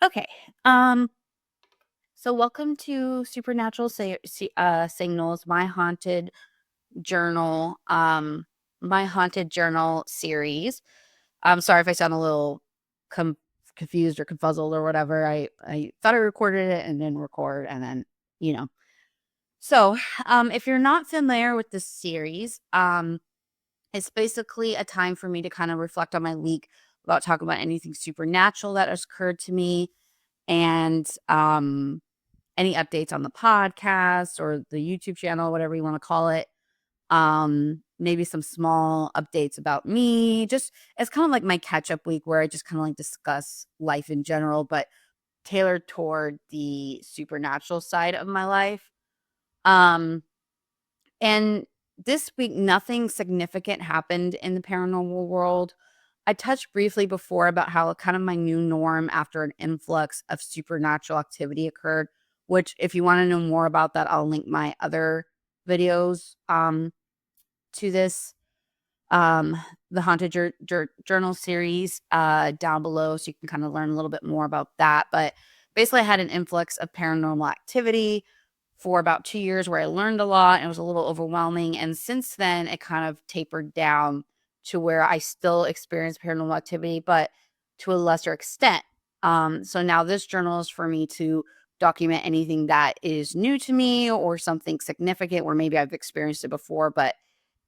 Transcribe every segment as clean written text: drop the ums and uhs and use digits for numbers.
Okay. So welcome to Supernatural Signals, journal, my haunted journal series. I'm sorry if I sound a little com- confused or confuzzled or whatever. I thought I recorded it and didn't record, and then you know. So, if you're not familiar with this series, it's basically a time for me to kind of reflect on my week, about talking about anything supernatural that has occurred to me, and any updates on the podcast or the YouTube channel, whatever you want to call it. Maybe some small updates about me. Just it's kind of like my catch up week where I just kind of like discuss life in general, but tailored toward the supernatural side of my life. Um, and this week, nothing significant happened in the paranormal world. I touched briefly before about how kind of my new norm after an influx of supernatural activity occurred, which if you want to know more about that, I'll link my other videos to this the haunted journal series down below, so you can kind of learn a little bit more about that. But basically I had an influx of paranormal activity for about 2 years where I learned a lot and it was a little overwhelming, and since then it kind of tapered down to where I still experience paranormal activity, but to a lesser extent. So now this journal is for me to document anything that is new to me or something significant where maybe I've experienced it before, but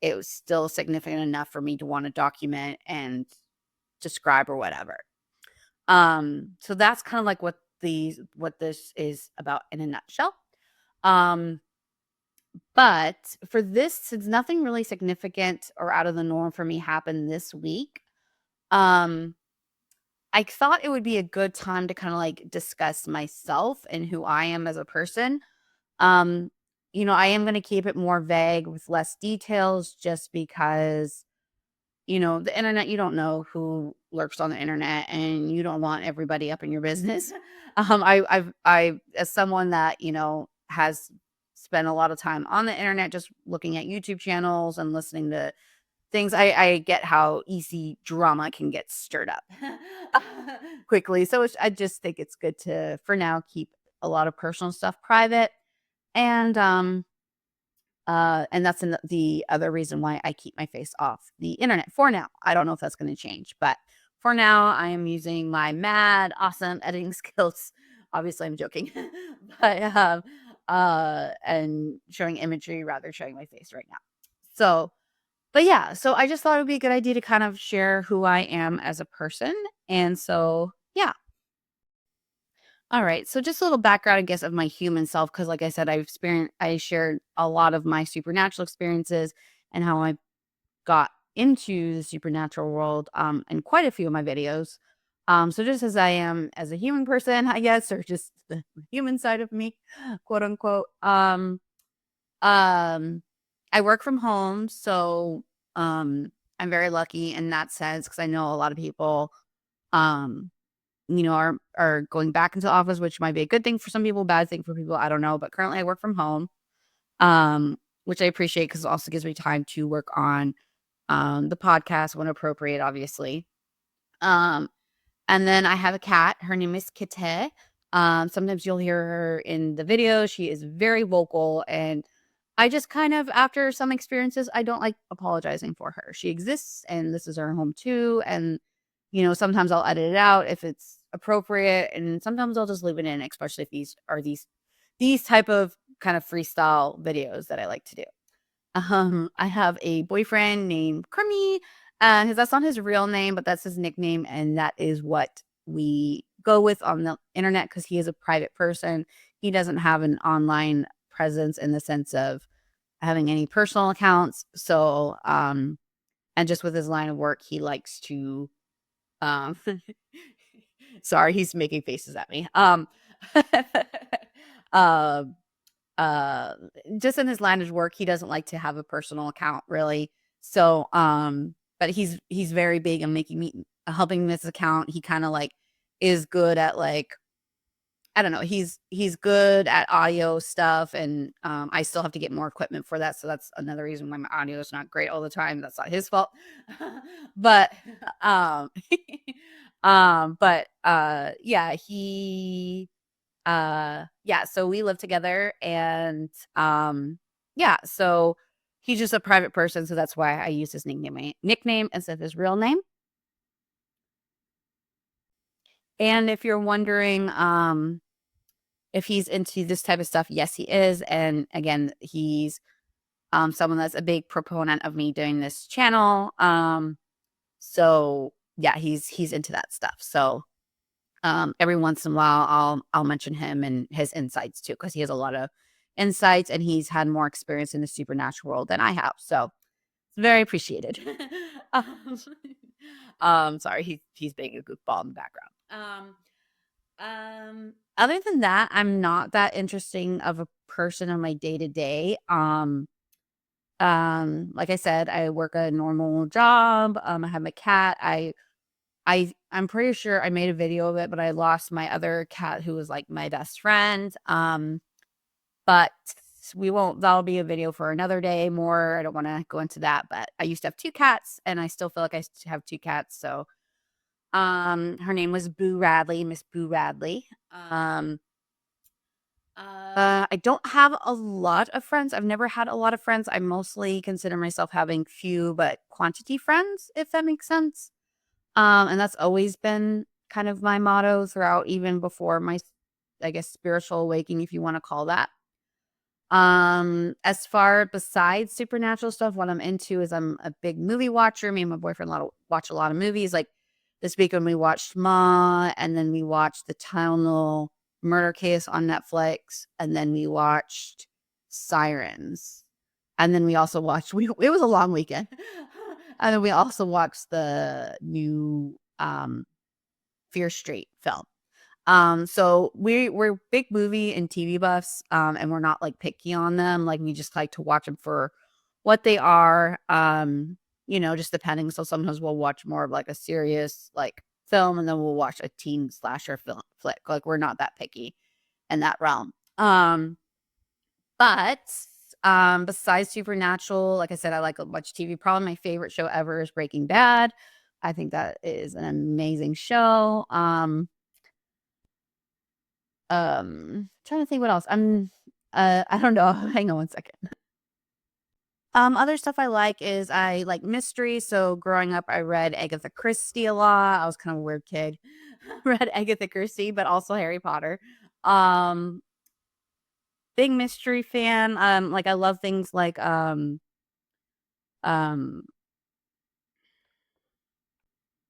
it was still significant enough for me to wanna document and describe or whatever. So that's kinda like what this is about in a nutshell. Um, but for this, since nothing really significant or out of the norm for me happened this week, um, I thought it would be a good time to kinda, like, discuss myself and who I am as a person. Um, I am gonna keep it more vague with less details just because the internet, you don't know who lurks on the internet and you don't want everybody up in your business. As someone that, has spent a lot of time on the internet just looking at YouTube channels and listening to things, I get how easy drama can get stirred up quickly. So I just think it's good to, for now, keep a lot of personal stuff private. And that's the other reason why I keep my face off the internet for now. I don't know if that's going to change, but for now, I am using my mad, awesome editing skills. Obviously, I'm joking, but and showing imagery rather showing my face right now. So, but yeah, so I just thought it would be a good idea to kind of share who I am as a person, and so yeah. All right. So just a little background, I guess, of my human self, because like I said, I shared a lot of my supernatural experiences and how I got into the supernatural world in quite a few of my videos. So just as I am as a human person, I guess, or just the human side of me, quote unquote. Um, I work from home, so I'm very lucky in that sense because I know a lot of people um are going back into the office, which might be a good thing for some people, bad thing for people, I don't know, but currently I work from home, which I appreciate because it also gives me time to work on, the podcast when appropriate, obviously. Um, and then I have a cat, her name is Kitteh. Sometimes you'll hear her in the video, she is very vocal, and I just kind of, after some experiences, I don't like apologizing for her. She exists, and this is her home too, and sometimes I'll edit it out if it's appropriate, and sometimes I'll just leave it in, especially if these type of kind of freestyle videos that I like to do. I have a boyfriend named Kermie, that's not his real name, but that's his nickname, and that is what we go with on the internet because he is a private person. He doesn't have an online presence in the sense of having any personal accounts. So, and just with his line of work, he likes to um, sorry, he's making faces at me. uh, uh, just in his line of work, he doesn't like to have a personal account really. So, but he's very big on making me helping this account. He kind of like is good at like I don't know. He's good at audio stuff, and I still have to get more equipment for that. So that's another reason why my audio is not great all the time. That's not his fault, but um, But yeah, yeah, so we live together and yeah, so he's just a private person, so that's why I use his nickname instead of his real name. And if you're wondering if he's into this type of stuff, yes, he is. And again, he's someone that's a big proponent of me doing this channel. So yeah, he's into that stuff. So every once in a while I'll mention him and his insights too, because he has a lot of insights and he's had more experience in the supernatural world than I have. So it's very appreciated. um, sorry, he's being a goofball in the background. Other than that, I'm not that interesting of a person on my day to day. Like I said, I work a normal job. I have my cat. I'm pretty sure I made a video of it, but I lost my other cat who was like my best friend. But that'll be a video for another day more. I don't want to go into that, but I used to have two cats and I still feel like I have two cats. So, her name was Boo Radley, Miss Boo Radley. I don't have a lot of friends. I've never had a lot of friends. I mostly consider myself having few but quantity friends, if that makes sense. And that's always been kind of my motto throughout, even before my, I guess, spiritual awakening, if you want to call that. As far besides supernatural stuff, what I'm into is I'm a big movie watcher. Me and my boyfriend watch a lot of movies. Like this weekend, we watched Ma, and then we watched the Tylenol murder case on Netflix, and then we watched Sirens, and then we also watched. It was a long weekend, and then we also watched the new Fear Street film. So we're big movie and TV buffs, and we're not like picky on them. Like we just like to watch them for what they are. Just depending. So sometimes we'll watch more of like a serious like film, and then we'll watch a teen slasher film flick. Like we're not that picky in that realm. But besides supernatural, like I said, I like a bunch of TV. Probably my favorite show ever is Breaking Bad. I think that is an amazing show. Trying to think what else. I don't know. Hang on one second. Other stuff I like is I like mystery. So growing up, I read Agatha Christie a lot. I was kind of a weird kid. Read Agatha Christie, but also Harry Potter. Um, Big mystery fan. Like I love things like um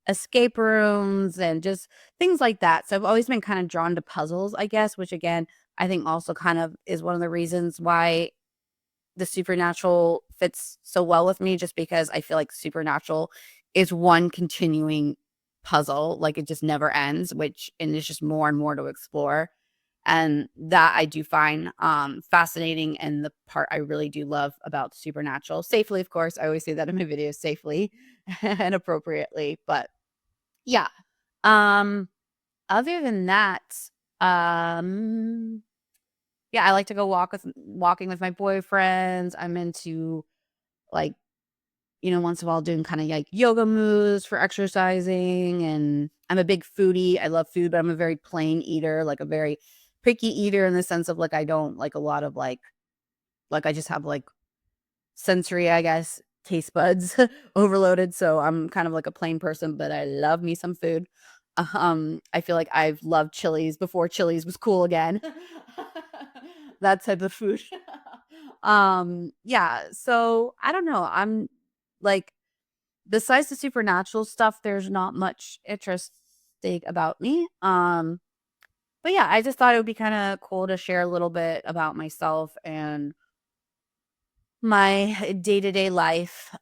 escape rooms and just things like that. So I've always been kind of drawn to puzzles, I guess, which again, I think also kind of is one of the reasons why the supernatural fits so well with me, just because I feel like supernatural is one continuing puzzle. Like it just never ends, and there's just more and more to explore. And that I do find fascinating, and the part I really do love about supernatural. Safely, of course. I always say that in my videos, safely and appropriately. But yeah. Um, Other than that, um, yeah, I like to go walking with my boyfriends. I'm into like, once in a while doing kind of like yoga moves for exercising. And I'm a big foodie. I love food, but I'm a very plain eater, like a very picky eater in the sense of like I don't like a lot of like I just have like sensory, I guess, taste buds overloaded. So I'm kind of like a plain person, but I love me some food. I feel like I've loved Chili's before Chili's was cool again. That type of food. Yeah. So I don't know. I'm like, besides the supernatural stuff, there's not much interesting about me. But yeah, I just thought it would be kind of cool to share a little bit about myself and my day-to-day life.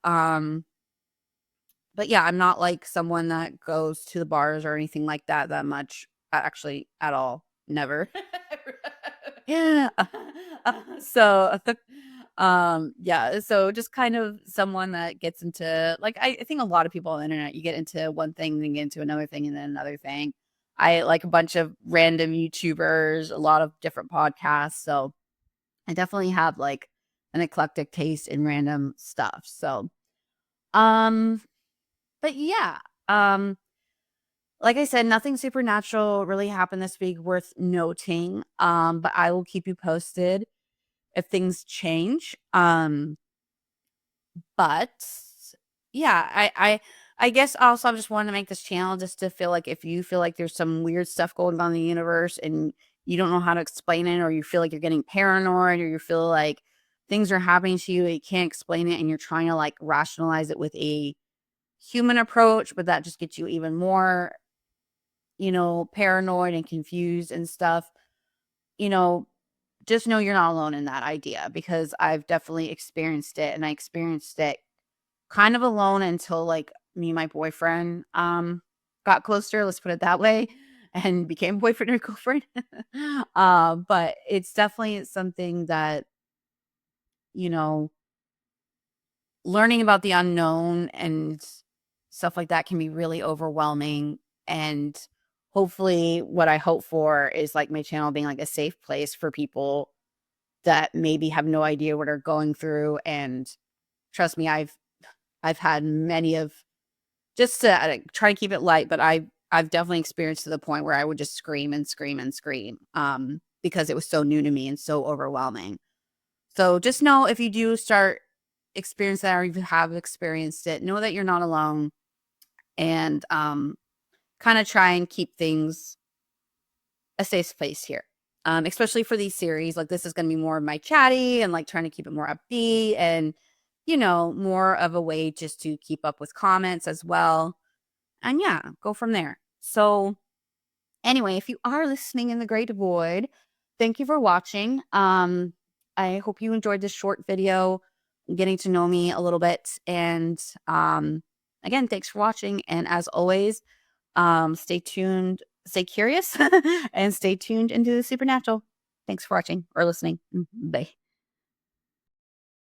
But yeah, I'm not like someone that goes to the bars or anything like that much. Actually, at all. Never. Yeah. So, yeah, so just kind of someone that gets into like I think a lot of people on the internet, you get into one thing, then get into another thing, and then another thing. I like a bunch of random YouTubers, a lot of different podcasts. So I definitely have like an eclectic taste in random stuff. So, um, but yeah, um, Like I said, nothing supernatural really happened this week worth noting. But I will keep you posted if things change. But yeah, I guess also I just wanted to make this channel just to feel like if you feel like there's some weird stuff going on in the universe and you don't know how to explain it, or you feel like you're getting paranoid, or you feel like things are happening to you and you can't explain it and you're trying to like rationalize it with a human approach, but that just gets you even more, paranoid and confused and stuff, you know, just know you're not alone in that idea, because I've definitely experienced it, and I experienced it kind of alone until like me and my boyfriend got closer, let's put it that way, and became boyfriend or girlfriend. But it's definitely something that, you know, learning about the unknown and stuff like that can be really overwhelming. And hopefully what I hope for is like my channel being like a safe place for people that maybe have no idea what they're going through. And trust me, I've had many of, just to try to keep it light, but I've definitely experienced to the point where I would just scream and scream and scream, because it was so new to me and so overwhelming. So just know if you do start experiencing that, or if you have experienced it, know that you're not alone. And kind of try and keep things a safe place here. Especially for these series, like this is going to be more of my chatty and like trying to keep it more upbeat and, more of a way just to keep up with comments as well. And yeah, go from there. So anyway, if you are listening in the great void, thank you for watching. I hope you enjoyed this short video, getting to know me a little bit. And again, thanks for watching. And as always, stay tuned, stay curious, and stay tuned into the supernatural. Thanks for watching or listening. Bye.